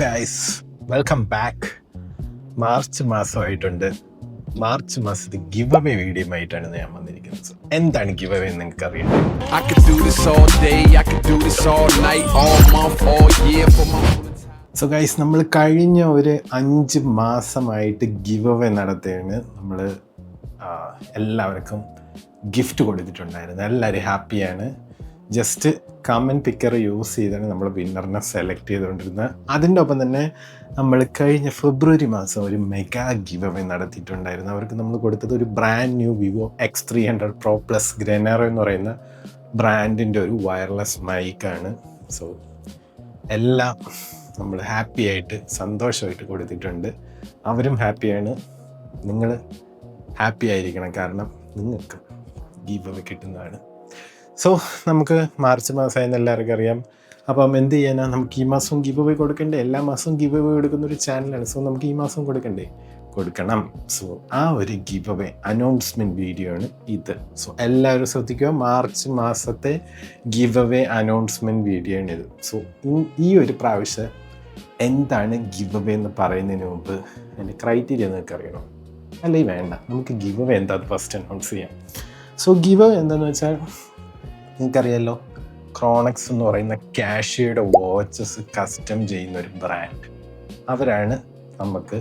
Guys, welcome back. March മാസമായിട്ടുണ്ട്. March മാസത്തെ giveaway video ആയിട്ടാണ് ഞാൻ വന്നിരിക്കുന്നത്. എന്താണ് ഗിവ് അവേ എന്ന് നിങ്ങൾക്ക് അറിയാം? സോ ഗൈസ്, നമ്മൾ കഴിഞ്ഞ ഒരു 5 മാസമായിട്ട് ഗിവ് അവേ നടത്തുകയാണ്. നമ്മൾ എല്ലാവർക്കും ഗിഫ്റ്റ് കൊടുത്തിട്ടുണ്ടായിരുന്നു. എല്ലാവരും ഹാപ്പിയാണ്. ജസ്റ്റ് കമൻറ്റ് പിക്കർ യൂസ് ചെയ്താണ് നമ്മൾ വിന്നറിനെ സെലക്ട് ചെയ്തുകൊണ്ടിരുന്നത്. അതിൻ്റെ ഒപ്പം തന്നെ നമ്മൾ കഴിഞ്ഞ ഫെബ്രുവരി മാസം ഒരു മെഗാ ഗിവ് അവേ നടത്തിയിട്ടുണ്ടായിരുന്നു. അവർക്ക് നമ്മൾ കൊടുത്തത് ഒരു brand new Vivo X300 Pro Plus ഗ്രെനറോ എന്ന് പറയുന്ന ബ്രാൻഡിൻ്റെ ഒരു വയർലെസ് മൈക്കാണ്. സോ എല്ലാം നമ്മൾ ഹാപ്പി ആയിട്ട് സന്തോഷമായിട്ട് കൊടുത്തിട്ടുണ്ട്. അവരും ഹാപ്പിയാണ്. നിങ്ങൾ ഹാപ്പി ആയിരിക്കണം, കാരണം നിങ്ങൾക്ക് ഗിവ് അവേ കിട്ടുന്നതാണ്. സോ നമുക്ക് മാർച്ച് മാസമായെന്ന് എല്ലാവർക്കും അറിയാം. അപ്പം എന്ത് ചെയ്യാനാ, നമുക്ക് ഈ മാസം ഗിവ് അവേ കൊടുക്കണ്ടേ? എല്ലാ മാസവും ഗിവ് അവേ കൊടുക്കുന്ന ഒരു ചാനലാണ്. സോ നമുക്ക് ഈ മാസം കൊടുക്കണം. സോ ആ ഒരു ഗിവ് അവേ അനൗൺസ്മെൻറ്റ് വീഡിയോ ആണ് ഇത്. സോ എല്ലാവരും ശ്രദ്ധിക്കുക, മാർച്ച് മാസത്തെ ഗിവ് അവേ അനൗൺസ്മെൻറ്റ് വീഡിയോ ആണ് ഇത്. സോ ഈ ഒരു പ്രാവശ്യം എന്താണ് ഗിവ് അവേ എന്ന് പറയുന്നതിന് മുമ്പ് അതിൻ്റെ ക്രൈറ്റീരിയ നിങ്ങൾക്ക് അറിയണം, അല്ലെങ്കിൽ വേണ്ട? നമുക്ക് ഗിവ് അവേ എന്താണെന്ന് ഫസ്റ്റ് അനൗൺസ് ചെയ്യാം. സോ ഗിവ് അവേ എന്താണെന്ന് വെച്ചാൽ നിങ്ങൾക്കറിയാമല്ലോ, ക്രോണക്സ് എന്ന് പറയുന്ന കാഷ്യയുടെ വാച്ചസ് കസ്റ്റം ചെയ്യുന്ന ഒരു ബ്രാൻഡ്, അവരാണ് നമുക്ക്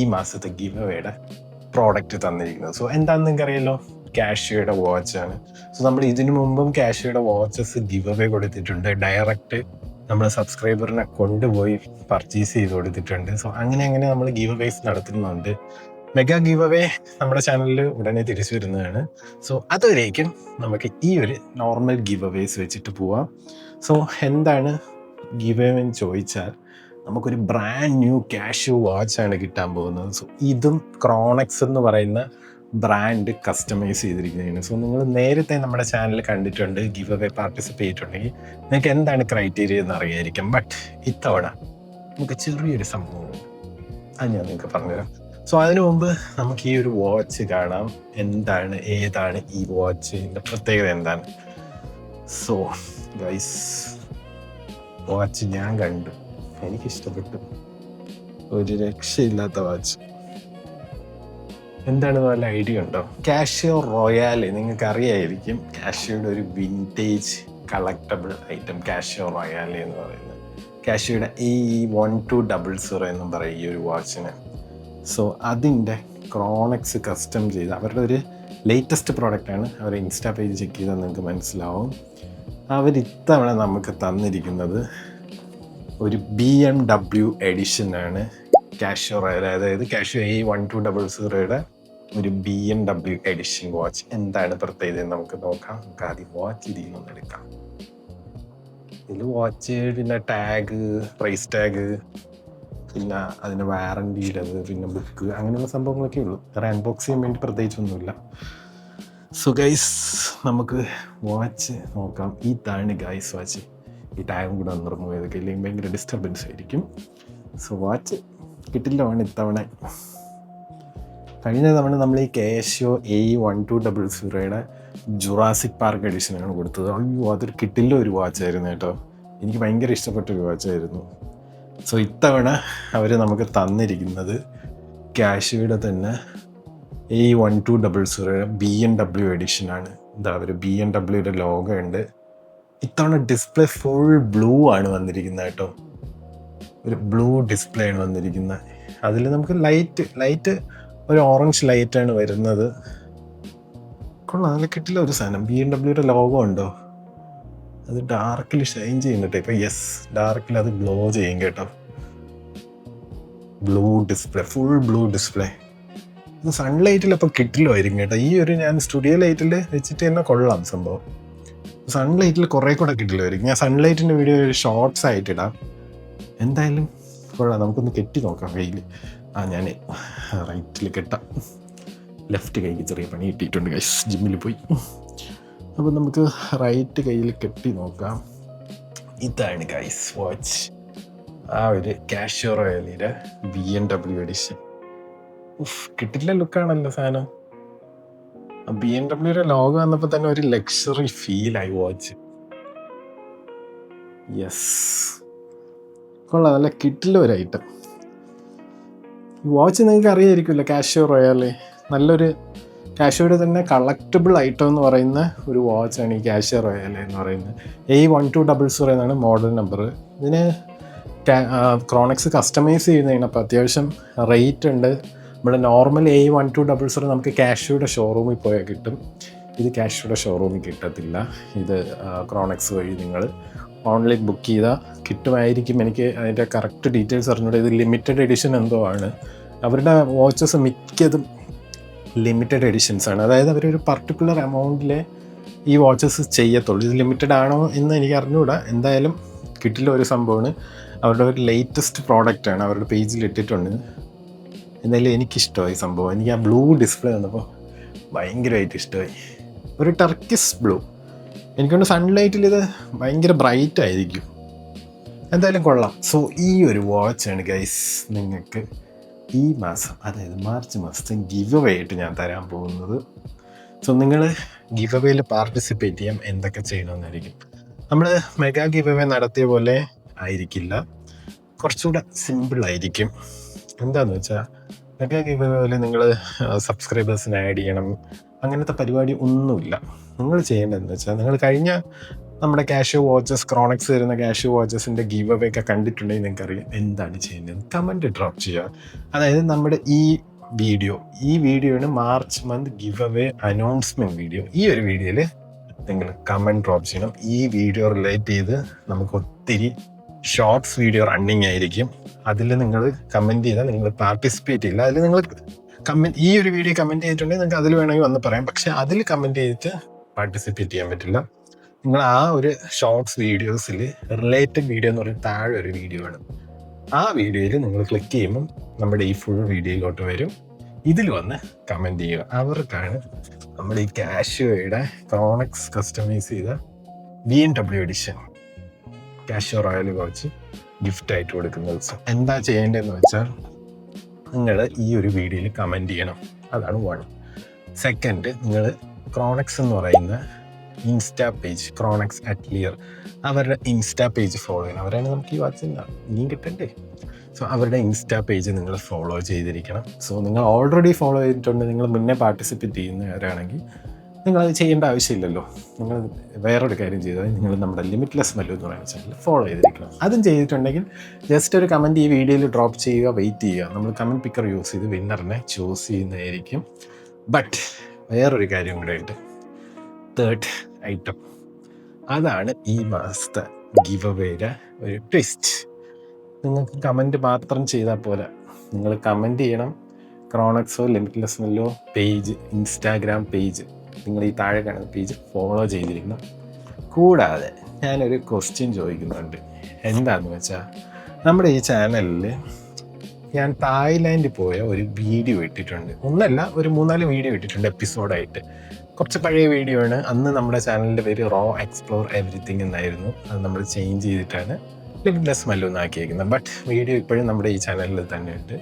ഈ മാസത്തെ ഗിവ് അവേയുടെ പ്രോഡക്റ്റ് തന്നിരിക്കുന്നത്. സോ എന്താണെന്ന് നിങ്ങൾക്കറിയാമല്ലോ, കാഷ്യയുടെ വാച്ചാണ്. സോ നമ്മൾ ഇതിനു മുമ്പും കാഷ്യയുടെ വാച്ചസ് ഗിവ് അവേ കൊടുത്തിട്ടുണ്ട്. ഡയറക്റ്റ് നമ്മൾ സബ്സ്ക്രൈബറിനെ കൊണ്ടുപോയി പർച്ചേസ് ചെയ്ത് കൊടുത്തിട്ടുണ്ട്. സോ അങ്ങനെ നമ്മൾ ഗിവ് അവേസ് നടത്തുന്നുണ്ട്. മെഗാ ഗിവ് അവേ നമ്മുടെ ചാനലിൽ ഉടനെ തിരിച്ചു വരുന്നതാണ്. സോ അതുവരേക്കും നമുക്ക് ഈ ഒരു നോർമൽ ഗിവ് അവേസ് വെച്ചിട്ട് പോവാം. സോ എന്താണ് ഗിവ് അവേ എന്ന് ചോദിച്ചാൽ, നമുക്കൊരു ബ്രാൻഡ് ന്യൂ കാഷ്യൂ വാച്ചാണ് കിട്ടാൻ പോകുന്നത്. സോ ഇതും ക്രോണക്സ് എന്ന് പറയുന്ന ബ്രാൻഡ് കസ്റ്റമൈസ് ചെയ്തിരിക്കുന്നതാണ്. സോ നിങ്ങൾ നേരത്തെ നമ്മുടെ ചാനൽ കണ്ടിട്ടുണ്ട്, ഗിവ് അവേ പാർട്ടിസിപ്പേറ്റ് ചെയ്തിട്ടുണ്ടെങ്കിൽ നിങ്ങൾക്ക് എന്താണ് ക്രൈറ്റീരിയ എന്ന് അറിയായിരിക്കും. ബട്ട് ഇത്തവണ നമുക്ക് ചെറിയൊരു സംഭവമുണ്ട്, അത് ഞാൻ നിങ്ങൾക്ക് പറഞ്ഞുതരാം. സോ അതിനു മുമ്പ് നമുക്ക് ഈ ഒരു വാച്ച് കാണാം. ഏതാണ് ഈ വാച്ചിൻ്റെ പ്രത്യേകത എന്താണ്? സോ ഗൈസ്, വാച്ച് ഞാൻ കണ്ടു, എനിക്കിഷ്ടപ്പെട്ടു. ഒരു രക്ഷയില്ലാത്ത വാച്ച്. എന്താണെന്ന് വല്ല ഐഡിയ ഉണ്ടോ? കാഷ്യോ റോയാലെ നിങ്ങൾക്ക് അറിയായിരിക്കും. കാഷ്യോയുടെ ഒരു വിൻറ്റേജ് കളക്റ്റബിൾ ഐറ്റം കാഷ്യോ റോയാലെ എന്ന് പറയുന്നത്. കാഷ്യോയുടെ AE1200 എന്നും പറയും ഈ ഒരു വാച്ചിന്. സോ അതിൻ്റെ ക്രോണക്സ് കസ്റ്റം ചെയ്ത് അവരുടെ ഒരു ലേറ്റസ്റ്റ് പ്രോഡക്റ്റാണ്. അവർ ഇൻസ്റ്റാ പേജ് ചെക്ക് ചെയ്താൽ നിങ്ങൾക്ക് മനസ്സിലാവും. അവരിത്തവണ നമുക്ക് തന്നിരിക്കുന്നത് ഒരു BMW എഡിഷനാണ് കാഷ്യോ റോയൽ, അതായത് കാഷ്യോ AE1200 ഒരു BMW എഡിഷൻ വാച്ച്. എന്താണ് പ്രത്യേകത നമുക്ക് നോക്കാം. നമുക്ക് ആദ്യം വാച്ച് ഇതിൽ നിന്ന് എടുക്കാം. ഇതിൽ വാച്ച്, പിന്നെ ടാഗ്, പ്രൈസ് ടാഗ്, പിന്നെ അതിൻ്റെ വാറണ്ടിയുള്ളത്, പിന്നെ ബുക്ക്, അങ്ങനെയുള്ള സംഭവങ്ങളൊക്കെ ഉള്ളൂ. വേറെ അൺബോക്സ് ചെയ്യാൻ വേണ്ടി പ്രത്യേകിച്ചൊന്നുമില്ല. സോ ഗൈസ്, നമുക്ക് വാച്ച് നോക്കാം. ഇതാണ് ഗൈസ് വാച്ച്. ഈ ടാഗും കൂടെ ഒന്ന് റിമൂവ് ചെയ്തൊക്കെ ഇല്ലെങ്കിൽ ഭയങ്കര ഡിസ്റ്റർബൻസ് ആയിരിക്കും. സോ വാച്ച് കിട്ടില്ലാണ് ഇത്തവണ. കഴിഞ്ഞ തവണ നമ്മൾ ഈ കാഷ്യോ AE1200 ജുറാസിക് പാർക്ക് എഡിഷനാണ് കൊടുത്തത്. അയ്യോ, അതൊരു കിട്ടില്ല ഒരു വാച്ചായിരുന്നു കേട്ടോ. എനിക്ക് ഭയങ്കര ഇഷ്ടപ്പെട്ടൊരു വാച്ചായിരുന്നു. സോ ഇത്തവണ അവർ നമുക്ക് തന്നിരിക്കുന്നത് കാഷ്യോയുടെ തന്നെ AE1200 BMW എഡിഷനാണ്. എന്താ, ഒരു BMWയുടെ ലോഗോ ഉണ്ട്. ഇത്തവണ ഡിസ്പ്ലേ ഫുൾ ബ്ലൂ ആണ് വന്നിരിക്കുന്നത് കേട്ടോ. ഒരു ബ്ലൂ ഡിസ്പ്ലേ ആണ് വന്നിരിക്കുന്നത്. അതിൽ നമുക്ക് ലൈറ്റ് ഒരു ഓറഞ്ച് ലൈറ്റാണ് വരുന്നത്. കൊള്ളാം, അതിൽ കിട്ടില്ല ഒരു സാധനം. BMWയുടെ ലോഗോ ഉണ്ടോ? അത് ഡാർക്കിൽ ഷൈൻ ചെയ്യുന്നുണ്ട്. ഇപ്പം യെസ്, ഡാർക്കിൽ അത് ഗ്ലോ ചെയ്യും കേട്ടോ. Blue display, full blue display. ഇത് സൺലൈറ്റിൽ അപ്പോൾ കിട്ടില്ലായിരിക്കും കേട്ടോ. ഈ ഒരു ഞാൻ സ്റ്റുഡിയോ ലൈറ്റിൽ വെച്ചിട്ട് തന്നെ കൊള്ളാം സംഭവം. സൺലൈറ്റിൽ കുറേ കൂടെ കിട്ടില്ലായിരിക്കും. ഞാൻ സൺലൈറ്റിൻ്റെ വീഡിയോ ഷോർട്സ് ആയിട്ടിടാം. എന്തായാലും കൊള്ളാം. നമുക്കൊന്ന് കെട്ടി നോക്കാം കയ്യിൽ. ഞാൻ റൈറ്റിൽ കെട്ടാം. ലെഫ്റ്റ് കൈക്ക് ചെറിയ പണി കിട്ടിയിട്ടുണ്ട് ഗൈസ്, ജിമ്മിൽ പോയി. അപ്പോൾ നമുക്ക് റൈറ്റ് കയ്യിൽ കെട്ടി നോക്കാം. ഇതാണ് ഗൈസ് വാച്ച്. ആ ഒരു കാഷ്യോ റോയലിൻ്റെ BMW എഡിഷൻ. കിട്ടില്ല ലുക്കാണല്ലോ സാധനം. BMWയുടെ ലോഗോ വന്നപ്പോൾ തന്നെ ഒരു ലക്ഷറി ഫീലായി വാച്ച്. യെസ്, കൊള്ളാം, നല്ല കിട്ടില്ല ഒരു ഐറ്റം. വാച്ച് നിങ്ങൾക്ക് അറിയായിരിക്കുമല്ലോ, കാഷ്യോ റോയാലെ. നല്ലൊരു കാഷ്യോയുടെ തന്നെ കളക്റ്റബിൾ ഐറ്റം എന്ന് പറയുന്ന ഒരു വാച്ചാണ് ഈ കാഷ്യോ റോയാലെ എന്ന് പറയുന്നത്. A1200 എന്നാണ് മോഡൽ നമ്പർ. ഇതിന് ക്രോണക്സ് കസ്റ്റമൈസ് ചെയ്യുന്നതിനപ്പോൾ അത്യാവശ്യം റേറ്റ് ഉണ്ട്. നമ്മുടെ നോർമൽ A1200 നമുക്ക് കാഷ്യോയുടെ ഷോറൂമിൽ പോയാൽ കിട്ടും. ഇത് കാഷ്യോയുടെ ഷോറൂമിൽ കിട്ടത്തില്ല. ഇത് ക്രോണക്സ് വഴി നിങ്ങൾ ഓൺലൈൻ ബുക്ക് ചെയ്താൽ കിട്ടുമായിരിക്കും. എനിക്ക് അതിൻ്റെ കറക്റ്റ് ഡീറ്റെയിൽസ് അറിഞ്ഞൂടെ. ഇത് ലിമിറ്റഡ് എഡിഷൻ എന്തോ ആണ്. അവരുടെ വാച്ചസ് മിക്കതും ലിമിറ്റഡ് എഡിഷൻസാണ്. അതായത് അവരൊരു പർട്ടിക്കുലർ എമൗണ്ടിലെ ഈ വാച്ചസ് ചെയ്യത്തുള്ളൂ. ഇത് ലിമിറ്റഡ് ആണോ എന്ന് എനിക്ക് അറിഞ്ഞുകൂടാ. എന്തായാലും കിട്ടില്ല ഒരു സംഭവമാണ്. അവരുടെ ഒരു ലേറ്റസ്റ്റ് പ്രോഡക്റ്റാണ്, അവരുടെ പേജിൽ ഇട്ടിട്ടുണ്ട്. എന്തായാലും എനിക്കിഷ്ടമായി സംഭവം. എനിക്ക് ആ ബ്ലൂ ഡിസ്പ്ലേ വന്നപ്പോൾ ഭയങ്കരമായിട്ട് ഇഷ്ടമായി. ഒരു ടർക്കിഷ് ബ്ലൂ. എനിക്കൊണ്ട് സൺലൈറ്റിൽ ഇത് ഭയങ്കര ബ്രൈറ്റ് ആയിരിക്കും. എന്തായാലും കൊള്ളാം. സോ ഈ ഒരു വാച്ചാണ് ഗൈസ് നിങ്ങൾക്ക് ഈ മാസം, അതായത് മാർച്ച് മാസത്തെ ഗിവ് അവേ ആയിട്ട് ഞാൻ തരാൻ പോകുന്നത്. സോ നിങ്ങൾ ഗിവ് അവേയിൽ പാർട്ടിസിപ്പേറ്റ് ചെയ്യാൻ എന്തൊക്കെ ചെയ്യണമെന്നായിരിക്കും. നമ്മൾ മെഗാ ഗിവ് അവേ നടത്തിയ പോലെ ആയിരിക്കില്ല, കുറച്ചുകൂടെ സിമ്പിളായിരിക്കും. എന്താണെന്ന് വെച്ചാൽ മെഗാ ഗിവ് അവേയിൽ നിങ്ങൾ സബ്സ്ക്രൈബേഴ്സിനെ ആഡ് ചെയ്യണം, അങ്ങനത്തെ പരിപാടി ഒന്നുമില്ല. നിങ്ങൾ ചെയ്യേണ്ടതെന്ന് വെച്ചാൽ, നിങ്ങൾ കഴിഞ്ഞ നമ്മുടെ കാഷ്യോ വാച്ചസ്, ക്രോണക്സ് വരുന്ന കാഷ്യോ വാച്ചസിൻ്റെ ഗീവ് അവേ ഒക്കെ കണ്ടിട്ടുണ്ടെങ്കിൽ നിങ്ങൾക്കറിയാം എന്താണ് ചെയ്യേണ്ടത്. കമൻറ്റ് ഡ്രോപ്പ് ചെയ്യുക. അതായത് നമ്മുടെ ഈ വീഡിയോയാണ് March month give away announcement video. ഈ ഒരു വീഡിയോയിൽ നിങ്ങൾ കമൻറ്റ് ഡ്രോപ്പ് ചെയ്യണം. ഈ വീഡിയോ റിലേറ്റ് ചെയ്ത് നമുക്ക് ഒത്തിരി ഷോർട്സ് വീഡിയോ റണ്ണിങ് ആയിരിക്കും. അതിൽ നിങ്ങൾ കമൻറ്റ് ചെയ്താൽ നിങ്ങൾ പാർട്ടിസിപ്പേറ്റ് ചെയ്യില്ല. അതിൽ നിങ്ങൾ ഈ ഒരു വീഡിയോ കമൻറ്റ് ചെയ്തിട്ടുണ്ടെങ്കിൽ നിങ്ങൾക്ക് അതിൽ വേണമെങ്കിൽ വന്ന് പറയാം. പക്ഷേ അതിൽ കമൻറ്റ് ചെയ്തിട്ട് പാർട്ടിസിപ്പേറ്റ് ചെയ്യാൻ പറ്റില്ല. നിങ്ങൾ ആ ഒരു ഷോർട്സ് വീഡിയോസിൽ റിലേറ്റഡ് വീഡിയോ എന്ന് പറയുന്നത് താഴെ ഒരു വീഡിയോ ആണ്. ആ വീഡിയോയിൽ നിങ്ങൾ ക്ലിക്ക് ചെയ്യുമ്പം നമ്മുടെ ഈ ഫുൾ വീഡിയോയിലോട്ട് വരും. ഇതിൽ വന്ന് കമൻറ്റ് ചെയ്യുക. അവർക്കാണ് നമ്മുടെ ഈ കാഷ്യോയുടെ ക്രോണക്സ് കസ്റ്റമൈസ് ചെയ്ത BMW edition Casio royal watch ഗിഫ്റ്റായിട്ട് കൊടുക്കുന്നത്. സോ എന്താ ചെയ്യേണ്ടതെന്ന് വെച്ചാൽ, നിങ്ങൾ ഈ ഒരു വീഡിയോയിൽ കമൻറ്റ് ചെയ്യണം. അതാണ് 1. സെക്കൻഡ്, നിങ്ങൾ ക്രോണക്സ് എന്ന് പറയുന്ന ഇൻസ്റ്റാ പേജ്, ക്രോണക്സ് @Lear, അവരുടെ ഇൻസ്റ്റാ പേജ് ഫോളോ ചെയ്യണം. അവരാണ് നമുക്ക് ഈ വാച്ച് ഇനിയും കിട്ടണ്ടേ. സോ അവരുടെ ഇൻസ്റ്റാ പേജ് നിങ്ങൾ ഫോളോ ചെയ്തിരിക്കണം. സോ നിങ്ങൾ ഓൾറെഡി ഫോളോ ചെയ്തിട്ടുണ്ട്, നിങ്ങൾ മുന്നേ പാർട്ടിസിപ്പേറ്റ് ചെയ്യുന്നവരാണെങ്കിൽ നിങ്ങളത് ചെയ്യേണ്ട ആവശ്യമില്ലല്ലോ. നിങ്ങൾ വേറൊരു കാര്യം ചെയ്താൽ നിങ്ങൾ നമ്മുടെ ലിമിറ്റ്ലെസ് മല്ലു എന്ന് പറയുന്ന ചാനൽ ഫോളോ ചെയ്തിരിക്കണം. അതും ചെയ്തിട്ടുണ്ടെങ്കിൽ ജസ്റ്റ് ഒരു കമൻറ്റ് ഈ വീഡിയോയിൽ ഡ്രോപ്പ് ചെയ്യുക, വെയിറ്റ് ചെയ്യുക. നമ്മൾ കമൻറ്റ് പിക്കർ യൂസ് ചെയ്ത് വിന്നറിനെ ചൂസ് ചെയ്യുന്നതായിരിക്കും. ബട്ട് വേറൊരു കാര്യം കൂടെ ഉണ്ട്, 3rd ഐറ്റം. അതാണ് ഈ മാസത്തെ ഗിവ് അവേയുടെ ഒരു ട്വിസ്റ്റ്. നിങ്ങൾക്ക് കമൻറ്റ് മാത്രം ചെയ്താൽ പോരാ, നിങ്ങൾ കമൻറ്റ് ചെയ്യണം. ക്രോണക്സോ ലിമിറ്റ്ലെസ് മല്ലോ പേജ്, ഇൻസ്റ്റാഗ്രാം പേജ്, നിങ്ങൾ ഈ താഴെ കാണുന്ന പേജ് ഫോളോ ചെയ്തിരിക്കണം. കൂടാതെ ഞാനൊരു ക്വസ്റ്റ്യൻ ചോദിക്കുന്നുണ്ട്. എന്താണെന്ന് വെച്ചാൽ, നമ്മുടെ ഈ ചാനലിൽ ഞാൻ തായ്ലാൻഡിൽ പോയ ഒരു വീഡിയോ ഇട്ടിട്ടുണ്ട്. ഒന്നല്ല, ഒരു 3-4 വീഡിയോ ഇട്ടിട്ടുണ്ട് എപ്പിസോഡായിട്ട്. കുറച്ച് പഴയ വീഡിയോ ആണ്. അന്ന് നമ്മുടെ ചാനലിൻ്റെ പേര് റോ എക്സ്പ്ലോർ എവറിത്തിങ് എന്നായിരുന്നു. അത് നമ്മൾ ചേഞ്ച് ചെയ്തിട്ടാണ് ലിമിറ്റ്ലെസ് മല്ലു എന്നാക്കിയിരിക്കുന്നത്. ബട്ട് വീഡിയോ ഇപ്പോഴും നമ്മുടെ ഈ ചാനലിൽ തന്നെ ഉണ്ട്.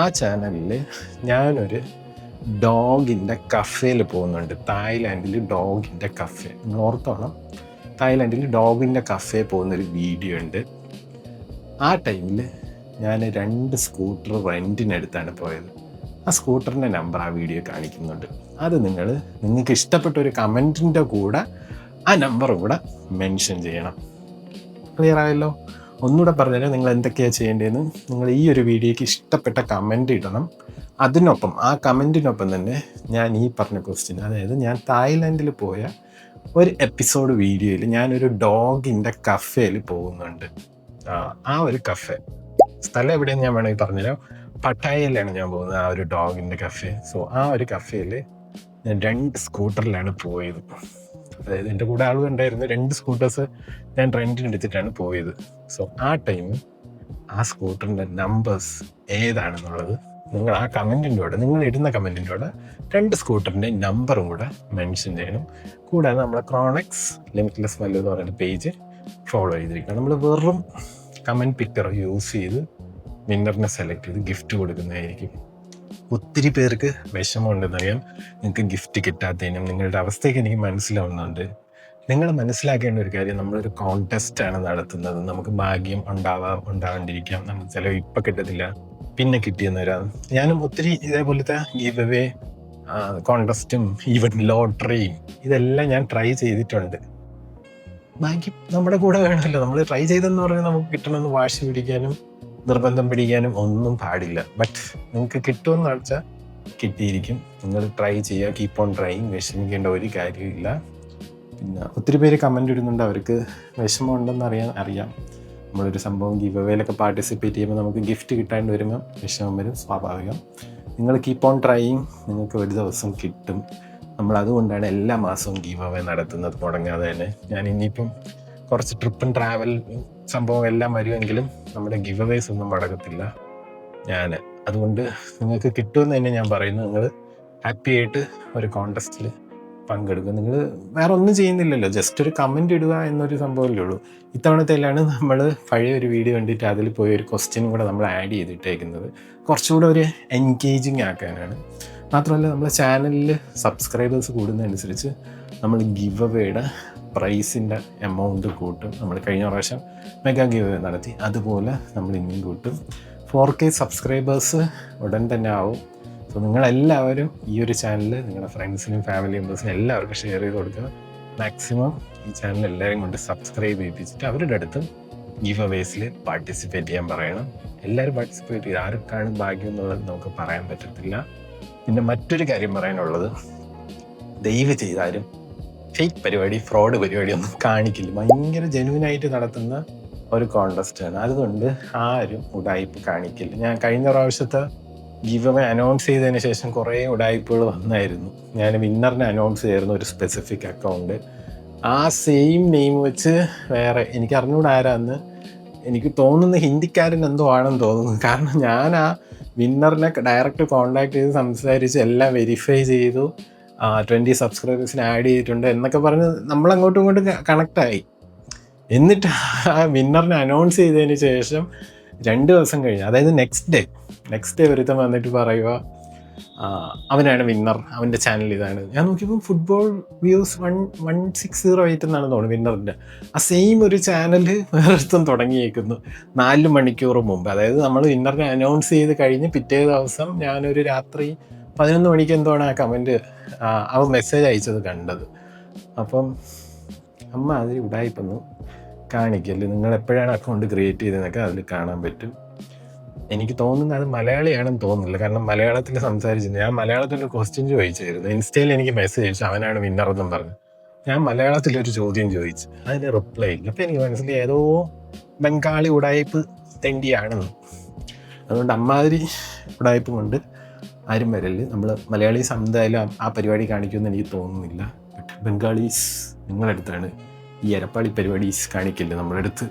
ആ ചാനലിൽ ഞാനൊരു ഡോഗിൻ്റെ കഫേയിൽ പോകുന്നുണ്ട്. തായ്ലാൻഡിൽ ഡോഗിൻ്റെ കഫേ, നിങ്ങൾ ഓർത്തോണം, തായ്ലാൻഡിൽ ഡോഗിൻ്റെ കഫേ പോകുന്നൊരു വീഡിയോ ഉണ്ട്. ആ ടൈമിൽ ഞാൻ 2 സ്കൂട്ടർ റെൻറ്റിനെടുത്താണ് പോയത്. ആ സ്കൂട്ടറിൻ്റെ നമ്പർ ആ വീഡിയോ കാണിക്കുന്നുണ്ട്. അത് നിങ്ങൾക്ക് ഇഷ്ടപ്പെട്ട ഒരു കമൻറ്റിൻ്റെ കൂടെ ആ നമ്പറും കൂടെ മെൻഷൻ ചെയ്യണം. ക്ലിയർ ആയല്ലോ? ഒന്നുകൂടെ പറഞ്ഞുതരാം നിങ്ങൾ എന്തൊക്കെയാണ് ചെയ്യേണ്ടതെന്ന്. നിങ്ങൾ ഈ ഒരു വീഡിയോയ്ക്ക് ഇഷ്ടപ്പെട്ട കമൻറ്റ് ഇടണം. അതിനൊപ്പം, ആ കമൻറ്റിനൊപ്പം തന്നെ ഞാൻ ഈ പറഞ്ഞ ക്വസ്റ്റ്യൻ, അതായത് ഞാൻ തായ്ലാൻഡിൽ പോയ ഒരു എപ്പിസോഡ് വീഡിയോയിൽ ഞാനൊരു ഡോഗിൻ്റെ കഫേയിൽ പോകുന്നുണ്ട്. ആ ഒരു കഫേ സ്ഥലം എവിടെയെന്ന് ഞാൻ വേണമെങ്കിൽ പറഞ്ഞുതരാം. പട്ടായയിലാണ് ഞാൻ പോകുന്നത്, ആ ഒരു ഡോഗിൻ്റെ കഫേ. സോ ആ ഒരു കഫേയിൽ ഞാൻ 2 സ്കൂട്ടറിലാണ് പോയത്. അതായത് എൻ്റെ കൂടെ ആളും ഉണ്ടായിരുന്നു. 2 സ്കൂട്ടേഴ്സ് ഞാൻ റെൻറ്റിനെടുത്തിട്ടാണ് പോയത്. സോ ആ ടൈമിൽ ആ സ്കൂട്ടറിൻ്റെ നമ്പേഴ്സ് ഏതാണെന്നുള്ളത് നിങ്ങൾ ആ കമൻറ്റിൻ്റെ കൂടെ, നിങ്ങൾ ഇടുന്ന കമൻറ്റിൻ്റെ കൂടെ 2 സ്കൂട്ടറിൻ്റെ നമ്പറും കൂടെ മെൻഷൻ ചെയ്യണം. കൂടാതെ നമ്മളെ ക്രോണക്സ് ലിമിറ്റ്ലെസ് മല്ലു എന്ന് പറയുന്ന പേജ് ഫോളോ ചെയ്തിരിക്കണം. നമ്മൾ വെറും കമൻറ്റ് പിക്കർ യൂസ് ചെയ്ത് വിന്നറിനെ സെലക്ട് ചെയ്ത് ഗിഫ്റ്റ് കൊടുക്കുന്നതായിരിക്കും. ഒത്തിരി പേർക്ക് വിഷമമുണ്ടെന്നറിയാം നിങ്ങൾക്ക് ഗിഫ്റ്റ് കിട്ടാത്തതിനും. നിങ്ങളുടെ അവസ്ഥയൊക്കെ എനിക്ക് മനസ്സിലാവുന്നുണ്ട്. നിങ്ങൾ മനസ്സിലാക്കേണ്ട ഒരു കാര്യം, നമ്മളൊരു കോൺടെസ്റ്റാണ് നടത്തുന്നത്. നമുക്ക് ഭാഗ്യം ഉണ്ടാവാം, ഉണ്ടാവാണ്ടിരിക്കാം. നമുക്ക് ചിലവ് ഇപ്പം കിട്ടത്തില്ല, പിന്നെ കിട്ടിയെന്ന് വരാം. ഞാനും ഒത്തിരി ഇതേപോലത്തെ ഗീവ് അവേ കോൺടെസ്റ്റും ഈവൻ ലോട്ടറിയും ഇതെല്ലാം ഞാൻ ട്രൈ ചെയ്തിട്ടുണ്ട്. ഭാഗ്യം നമ്മുടെ കൂടെ വേണമല്ലോ. നമ്മൾ ട്രൈ ചെയ്തെന്ന് പറഞ്ഞാൽ നമുക്ക് കിട്ടണമെന്ന് വാശി പിടിക്കാനും നിർബന്ധം പിടിക്കാനും ഒന്നും പാടില്ല. ബട്ട് നിങ്ങൾക്ക് കിട്ടുമെന്ന് വെച്ചാൽ കിട്ടിയിരിക്കും. നിങ്ങൾ ട്രൈ ചെയ്യുക, കീപ്പ് ഓൺ ട്രൈയിങ്. വിഷമിക്കേണ്ട ഒരു കാര്യമില്ല. പിന്നെ ഒത്തിരി പേര് കമൻ്റ് ഇടുന്നുണ്ട്, അവർക്ക് വിഷമം ഉണ്ടെന്ന് അറിയാം. നമ്മളൊരു സംഭവം ഗീവ് അവേയിലൊക്കെ പാർട്ടിസിപ്പേറ്റ് ചെയ്യുമ്പോൾ നമുക്ക് ഗിഫ്റ്റ് കിട്ടാണ്ട് വരുമ്പോൾ വിഷമം വരും, സ്വാഭാവികം. നിങ്ങൾ കീപ്പ് ഓൺ ട്രൈയിങ്, നിങ്ങൾക്ക് ഒരു ദിവസം കിട്ടും. നമ്മളതുകൊണ്ടാണ് എല്ലാ മാസവും ഗീവ് അവേ നടത്തുന്നത്, മുടങ്ങാതെ തന്നെ. ഞാൻ ഇനിയിപ്പം കുറച്ച് ട്രിപ്പും ട്രാവൽ സംഭവം എല്ലാം വരുമെങ്കിലും നമ്മുടെ ഗീവ് അവേസ് ഒന്നും മുടക്കത്തില്ല അതുകൊണ്ട് നിങ്ങൾക്ക് കിട്ടുമെന്ന് തന്നെ ഞാൻ പറയുന്നു. നിങ്ങൾ ഹാപ്പി ആയിട്ട് ഒരു കോൺടെസ്റ്റിൽ പങ്കെടുക്കുക. നിങ്ങൾ വേറെ ഒന്നും ചെയ്യുന്നില്ലല്ലോ, ജസ്റ്റ് ഒരു കമൻറ്റ് ഇടുക എന്നൊരു സംഭവമല്ലേ ഉള്ളൂ. ഇത്തവണത്തേലാണ് നമ്മൾ പഴയ ഒരു വീഡിയോ കണ്ടിട്ട് അതിൽ പോയി ഒരു ക്വസ്റ്റ്യൻ കൂടെ നമ്മൾ ആഡ് ചെയ്തിട്ടേക്കുന്നത്, കുറച്ചുകൂടെ ഒരു എൻഗേജിങ് ആക്കാനാണ്. മാത്രമല്ല, നമ്മുടെ ചാനലിൽ സബ്സ്ക്രൈബേഴ്സ് കൂടുന്നതനുസരിച്ച് നമ്മൾ ഗിവ് അവേയുടെ പ്രൈസിൻ്റെ എമൗണ്ട് കൂട്ടും. നമ്മൾ കഴിഞ്ഞ പ്രാവശ്യം മെഗാ ഗിവ് അവേ നടത്തി, അതുപോലെ നമ്മൾ ഇനിയും കൂട്ടും. 4K സബ്സ്ക്രൈബേഴ്സ് ഉടൻ തന്നെ ആവും. സോ നിങ്ങളെല്ലാവരും ഈ ഒരു ചാനൽ നിങ്ങളുടെ ഫ്രണ്ട്സിനും ഫാമിലി മെമ്പേഴ്സിനും എല്ലാവർക്കും ഷെയർ ചെയ്ത് കൊടുക്കുക. മാക്സിമം ഈ ചാനൽ എല്ലാവരും കൊണ്ട് സബ്സ്ക്രൈബ് ചെയ്യിപ്പിച്ചിട്ട് അവരുടെ അടുത്ത് ഗീവ് അവേസിൽ പാർട്ടിസിപ്പേറ്റ് ചെയ്യാൻ പറയണം. എല്ലാവരും പാർട്ടിസിപ്പേറ്റ് ചെയ്ത് ആർക്കാണ് ഭാഗ്യം എന്നുള്ളത് നമുക്ക് പറയാൻ പറ്റത്തില്ല. പിന്നെ മറ്റൊരു കാര്യം പറയാനുള്ളത്, ദയവ് ചെയ്താലും ഫേക്ക് പരിപാടി, ഫ്രോഡ് പരിപാടി ഒന്നും കാണിക്കില്ല. ഭയങ്കര ജെന്യൂനായിട്ട് നടത്തുന്ന ഒരു കോൺടെസ്റ്റാണ്. അതുകൊണ്ട് ആരും ഉടായ്പ് കാണിക്കില്ല. ഞാൻ കഴിഞ്ഞ പ്രാവശ്യത്തെ ഗീവ് അവേ അനൗൺസ് ചെയ്തതിന് ശേഷം കുറേ ഉടായ്പകൾ വന്നായിരുന്നു. ഞാൻ വിന്നറിനെ അനൗൺസ് ചെയ്യായിരുന്നു ഒരു സ്പെസിഫിക് അക്കൗണ്ട്. ആ സെയിം നെയിം വെച്ച് വേറെ, എനിക്ക് അറിഞ്ഞൂടെ ആരാന്ന്, എനിക്ക് തോന്നുന്ന ഹിന്ദിക്കാരൻ എന്തോ ആണെന്ന് തോന്നുന്നു. കാരണം ഞാൻ ആ വിന്നറിനെ ഡയറക്റ്റ് കോൺടാക്ട് ചെയ്ത് സംസാരിച്ച് എല്ലാം വെരിഫൈ ചെയ്തു, 20 സബ്സ്ക്രൈബേഴ്സിന് ആഡ് ചെയ്തിട്ടുണ്ട് എന്നൊക്കെ പറഞ്ഞ് നമ്മളങ്ങോട്ടും ഇങ്ങോട്ടും കണക്റ്റായി. എന്നിട്ട് ആ വിന്നറിനെ അനൗൺസ് ചെയ്തതിന് ശേഷം 2 ദിവസം കഴിഞ്ഞ്, അതായത് നെക്സ്റ്റ് ഡേ ഒരുത്തം വന്നിട്ട് പറയുക അവനാണ് വിന്നർ, അവൻ്റെ ചാനൽ ഇതാണ്. ഞാൻ നോക്കിയപ്പോൾ ഫുട്ബോൾ വ്യൂസ് 160 എന്നാണ് തോന്നുന്നു വിന്നറിൻ്റെ. ആ സെയിം ഒരു ചാനൽ വേറൊരുത്തം തുടങ്ങിയേക്കുന്നു 4 മണിക്കൂർ മുമ്പ്. അതായത് നമ്മൾ വിന്നറിനെ അനൗൺസ് ചെയ്ത് കഴിഞ്ഞ് പിറ്റേ ദിവസം ഞാനൊരു രാത്രി 11 മണിക്ക് എന്താണ് ആ കമൻറ്റ്, അവൻ മെസ്സേജ് അയച്ചത് കണ്ടത്. അപ്പം അതിൽ ഉടായിപ്പൊന്നും കാണിക്കല്ലേ. നിങ്ങൾ എപ്പോഴാണ് അക്കൗണ്ട് ക്രിയേറ്റ് ചെയ്തതെന്നൊക്കെ അതിൽ കാണാൻ പറ്റും. എനിക്ക് തോന്നുന്നത് അത് മലയാളിയാണെന്ന് തോന്നുന്നില്ല, കാരണം മലയാളത്തിൽ സംസാരിച്ചിരുന്നു. ഞാൻ മലയാളത്തിലൊരു ക്വസ്റ്റ്യൻ ചോദിച്ചായിരുന്നു, ഇൻസ്റ്റയിൽ എനിക്ക് മെസ്സേജ് അയച്ചു അവനാണ് വിന്നറെന്നും പറഞ്ഞു. ഞാൻ മലയാളത്തിലൊരു ചോദ്യം ചോദിച്ചു, അതിന് റിപ്ലൈ ഇല്ല. അപ്പം എനിക്ക് മനസ്സിലായി ഏതോ ബംഗാളി ഉടായ്പ് തെണ്ടിയാണെന്ന്. അതുകൊണ്ട് അമ്മാതിരി ഉടായ്പ് കൊണ്ട് ആരും വരല്. നമ്മൾ മലയാളീസ് എന്തായാലും ആ പരിപാടി കാണിക്കുമെന്ന് എനിക്ക് തോന്നുന്നില്ല. ബട്ട് ബംഗാളീസ് നിങ്ങളടുത്താണ് ഈ എരപ്പാളി പരിപാടീസ് കാണിക്കില്ല നമ്മളടുത്ത്.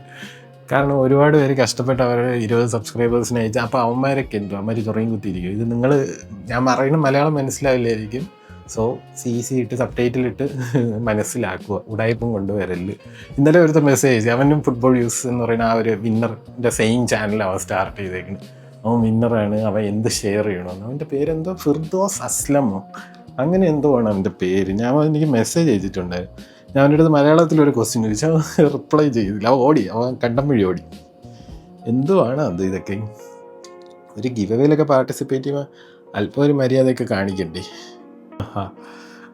കാരണം ഒരുപാട് പേര് കഷ്ടപ്പെട്ട് അവരുടെ 20 സബ്സ്ക്രൈബേഴ്സിനെ അയച്ചാൽ അപ്പോൾ അവന്മാരൊക്കെ അവന്മാർ ചൊറയും കുത്തിയിരിക്കും. ഇത് നിങ്ങൾ, ഞാൻ പറയുന്ന മലയാളം മനസ്സിലാവില്ലായിരിക്കും. സോ CC ഇട്ട് സബ്ടൈറ്റിലിട്ട് മനസ്സിലാക്കുക, ഉടായ്പും കൊണ്ടുവരല്. ഇന്നലെ ഒരുത്ത മെസ്സേജ്, അവനും ഫുട്ബോൾ യൂസ് എന്ന് പറയുന്ന ആ ഒരു വിന്നറിൻ്റെ സെയിം ചാനൽ അവൻ സ്റ്റാർട്ട് ചെയ്തേക്കുന്നത്. അവൻ വിന്നറാണ്, അവൻ എന്ത് ഷെയർ ചെയ്യണമെന്ന്. അവൻ്റെ പേരെന്തോ ഫിർദോസ് അസ്ലമോ അങ്ങനെ എന്തോ ആണ് അവൻ്റെ പേര്. എനിക്ക് മെസ്സേജ് അയച്ചിട്ടുണ്ട്. ഞാൻ അവൻ്റെ അടുത്ത് മലയാളത്തിലൊരു ക്വസ്റ്റ്യൻ ചോദിച്ചാൽ അവൻ റിപ്ലൈ ചെയ്തില്ല. അവൻ കണ്ടം വഴി ഓടി. എന്തുവാണ് അത് ഇതൊക്കെ? ഒരു ഗിവ് അവേയിലൊക്കെ പാർട്ടിസിപ്പേറ്റ് ചെയ്യുമ്പോൾ അല്പം ഒരു മര്യാദയൊക്കെ കാണിക്കണ്ടേ?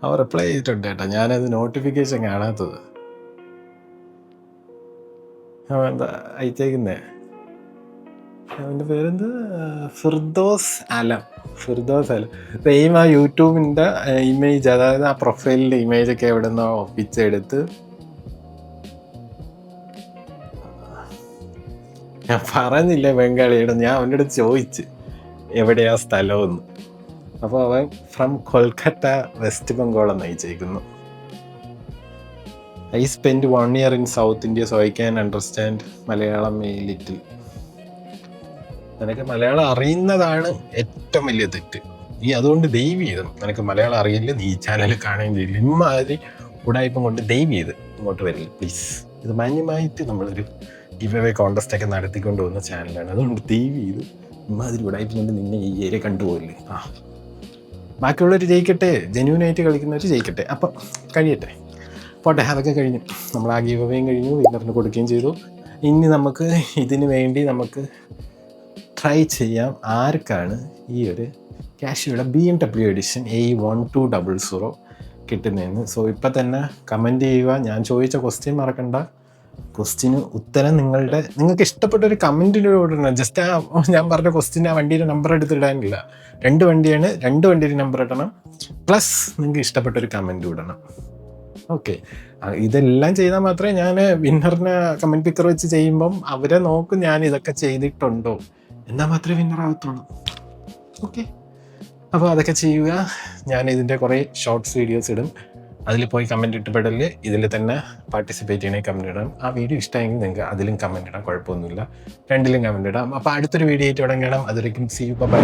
അവൻ റിപ്ലൈ ചെയ്തിട്ടുണ്ട് കേട്ടോ, ഞാനത് നോട്ടിഫിക്കേഷൻ കാണാത്തത്. അവൻ എന്താ അയച്ചേക്കുന്നേ? അവൻ്റെ പേരെന്ത്? ഫിർദോസ് അലം. സെയിം ആ യൂട്യൂബിൻ്റെ ഇമേജ്, അതായത് ആ പ്രൊഫൈലിൻ്റെ ഇമേജൊക്കെ എവിടെ നിന്നോ ഒപ്പിച്ചെടുത്ത്. ഞാൻ പറയുന്നില്ല ബംഗാളിയുടെ, ഞാൻ അവൻ്റെ അടുത്ത് ചോദിച്ച് എവിടെയാ സ്ഥലമെന്ന്. അപ്പോൾ അവൻ ഫ്രം കൊൽക്കത്ത, വെസ്റ്റ് ബംഗാൾ എന്ന് അയച്ചേക്കുന്നു. I spent 1 year in South India, so I can understand Malayalam a little. നിനക്ക് മലയാളം അറിയുന്നതാണ് ഏറ്റവും വലിയ തെറ്റ്. നീ അതുകൊണ്ട് ദയവ് ചെയ്ത്, നിനക്ക് മലയാളം അറിയില്ല, നീ ഈ ചാനൽ കാണുകയും ചെയ്യില്ല. ഇമ്മാതിരി ഉടായ്പം കൊണ്ട് ദയവ് ചെയ്ത് ഇങ്ങോട്ട് വരില്ല പ്ലീസ്. ഇത് മാന്യമായിട്ട് നമ്മളൊരു ഗിവ് അവേ കോൺടെസ്റ്റൊക്കെ നടത്തിക്കൊണ്ട് പോകുന്ന ചാനലാണ്. അതുകൊണ്ട് ദയവ് ചെയ്ത് ഇമ്മാതിരി ഉടായ്പം കൊണ്ട് നിന്നെ ഈ ഏരിയ കണ്ടുപോയില്ലേ. ബാക്കിയുള്ളവർ ജയിക്കട്ടെ, ജെന്യൂനായിട്ട് കളിക്കുന്നവർ ജയിക്കട്ടെ, അപ്പം കഴിയട്ടെ. പോട്ടെ, അതൊക്കെ കഴിഞ്ഞു. നമ്മൾ ആ ഗീവ് അവേയും കഴിഞ്ഞു, വിന്നറിന് കൊടുക്കുകയും ചെയ്തു. ഇനി നമുക്ക് ഇതിന് വേണ്ടി നമുക്ക് ട്രൈ ചെയ്യാം ആർക്കാണ് ഈ ഒരു കാഷ്യോയുടെ BMW എഡിഷൻ A1200 കിട്ടുന്നതെന്ന്. സോ ഇപ്പം തന്നെ കമൻറ്റ് ചെയ്യുക. ഞാൻ ചോദിച്ച ക്വസ്റ്റ്യൻ മറക്കണ്ട. ക്വസ്റ്റ്യന് ഉത്തരം നിങ്ങൾക്ക് ഇഷ്ടപ്പെട്ടൊരു കമൻറ്റിലൂടെ ഇടണം. ജസ്റ്റ് ഞാൻ പറഞ്ഞ ക്വസ്റ്റ്യൻ ആ വണ്ടിയുടെ നമ്പർ എടുത്തിടാനില്ല. 2 വണ്ടിയാണ്, 2 വണ്ടിയുടെ നമ്പർ ഇടണം. പ്ലസ് നിങ്ങൾക്ക് ഇഷ്ടപ്പെട്ടൊരു കമൻറ്റ് ഇടണം. ഓക്കെ, ഇതെല്ലാം ചെയ്താൽ മാത്രമേ ഞാൻ വിന്നറിനെ കമൻറ്റ് പിക്കർ വെച്ച് ചെയ്യുമ്പം അവരെ നോക്കും ഞാൻ ഇതൊക്കെ ചെയ്തിട്ടുണ്ടോ, എന്നാൽ മാത്രമേ വിന്നർ ആവത്തുള്ളൂ. ഓക്കെ, അപ്പോൾ അതൊക്കെ ചെയ്യുക. ഞാൻ ഇതിൻ്റെ കുറേ ഷോർട്സ് വീഡിയോസ് ഇടും, അതിൽ പോയി കമൻറ്റ് ഇട്ടപ്പെടല്. ഇതിൽ തന്നെ പാർട്ടിസിപ്പേറ്റ് ചെയ്യണമെങ്കിൽ കമൻറ്റ് ഇടാം. ആ വീഡിയോ ഇഷ്ടമെങ്കിൽ നിങ്ങൾക്ക് അതിലും കമൻറ്റ് ഇടാം, കുഴപ്പമൊന്നുമില്ല. 2ലും കമൻറ്റ് ഇടാം. അപ്പോൾ അടുത്തൊരു വീഡിയോ ആയിട്ട് തുടങ്ങണം. അതുവരെയും see you, bye.